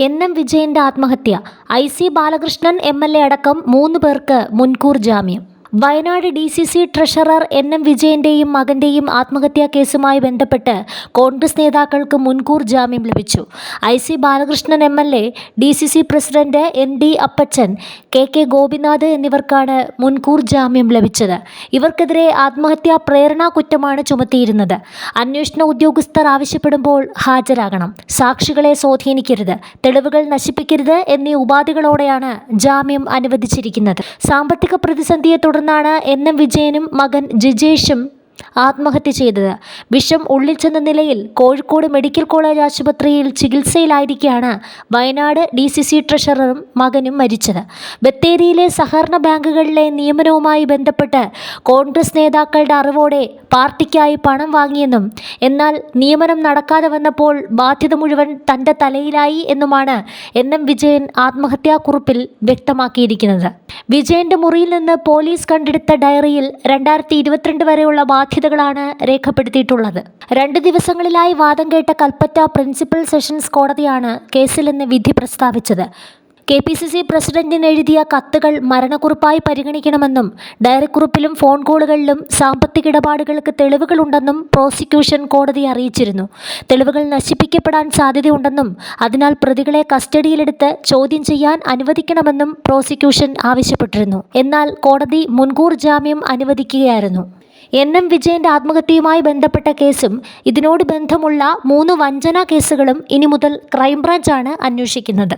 N വിജയന്റെ ആത്മഹത്യ. I Balakrishnan MLA അടക്കം 3 പേർക്ക് മുൻകൂർ ജാമ്യം. വയനാട് DCC ട്രഷറർ എൻ വിജയന്റെയും മകന്റെയും ആത്മഹത്യാ കേസുമായി ബന്ധപ്പെട്ട് കോൺഗ്രസ് നേതാക്കൾക്ക് മുൻകൂർ ജാമ്യം ലഭിച്ചു. I Balakrishnan MLA, DCC president ND Appachan, KK Gopinath എന്നിവർക്കാണ് മുൻകൂർ ജാമ്യം ലഭിച്ചത്. ഇവർക്കെതിരെ ആത്മഹത്യാ പ്രേരണാ കുറ്റമാണ് ചുമത്തിയിരുന്നത്. അന്വേഷണ ഉദ്യോഗസ്ഥർ ആവശ്യപ്പെടുമ്പോൾ ഹാജരാകണം, സാക്ഷികളെ സ്വാധീനിക്കരുത്, തെളിവുകൾ നശിപ്പിക്കരുത് എന്നീ ഉപാധികളോടെയാണ് ജാമ്യം അനുവദിച്ചിരിക്കുന്നത്. സാമ്പത്തിക പ്രതിസന്ധിയെ തുടർന്നാണ് എൻ വിജയനും മകൻ ജിജേഷും ആത്മഹത്യ ചെയ്തത്. വിഷം ഉള്ളിൽ ചെന്ന നിലയിൽ കോഴിക്കോട് മെഡിക്കൽ കോളേജ് ആശുപത്രിയിൽ ചികിത്സയിലായിരിക്കെയാണ് വയനാട് DCC ട്രഷററും മകനും മരിച്ചത്. ബത്തേരിയിലെ സഹകരണ ബാങ്കുകളിലെ നിയമനവുമായി ബന്ധപ്പെട്ട് കോൺഗ്രസ് നേതാക്കളുടെ അറിവോടെ പാർട്ടിക്കായി പണം വാങ്ങിയെന്നും എന്നാൽ നിയമനം നടക്കാതെ വന്നപ്പോൾ ബാധ്യത മുഴുവൻ തൻ്റെ തലയിലായി എന്നുമാണ് എൻ വിജയൻ ആത്മഹത്യാക്കുറിപ്പിൽ വ്യക്തമാക്കിയിരിക്കുന്നത്. വിജയന്റെ മുറിയിൽ നിന്ന് പോലീസ് കണ്ടെടുത്ത ഡയറിയിൽ 2022 വരെയുള്ള ബാധ്യതകളാണ് രേഖപ്പെടുത്തിയിട്ടുള്ളത്. 2 ദിവസങ്ങളിലായി വാദം കേട്ട കൽപ്പറ്റ പ്രിൻസിപ്പൽ സെഷൻസ് കോടതിയാണ് കേസിൽ ഇന്ന് വിധി പ്രസ്താവിച്ചത്. KPCC പ്രസിഡന്റിന് എഴുതിയ കത്തുകൾ മരണക്കുറിപ്പായി പരിഗണിക്കണമെന്നും ഡയറിക്കുറിപ്പിലും ഫോൺ കോളുകളിലും സാമ്പത്തിക ഇടപാടുകൾക്ക് തെളിവുകളുണ്ടെന്നും പ്രോസിക്യൂഷൻ കോടതിയെ അറിയിച്ചിരുന്നു. തെളിവുകൾ നശിപ്പിക്കപ്പെടാൻ സാധ്യതയുണ്ടെന്നും അതിനാൽ പ്രതികളെ കസ്റ്റഡിയിലെടുത്ത് ചോദ്യം ചെയ്യാൻ അനുവദിക്കണമെന്നും പ്രോസിക്യൂഷൻ ആവശ്യപ്പെട്ടിരുന്നു. എന്നാൽ കോടതി മുൻകൂർ ജാമ്യം അനുവദിക്കുകയായിരുന്നു. എൻ വിജയന്റെ ആത്മഹത്യയുമായി ബന്ധപ്പെട്ട കേസും ഇതിനോട് ബന്ധമുള്ള 3 വഞ്ചനാ കേസുകളും ഇനി മുതൽ ക്രൈംബ്രാഞ്ചാണ് അന്വേഷിക്കുന്നത്.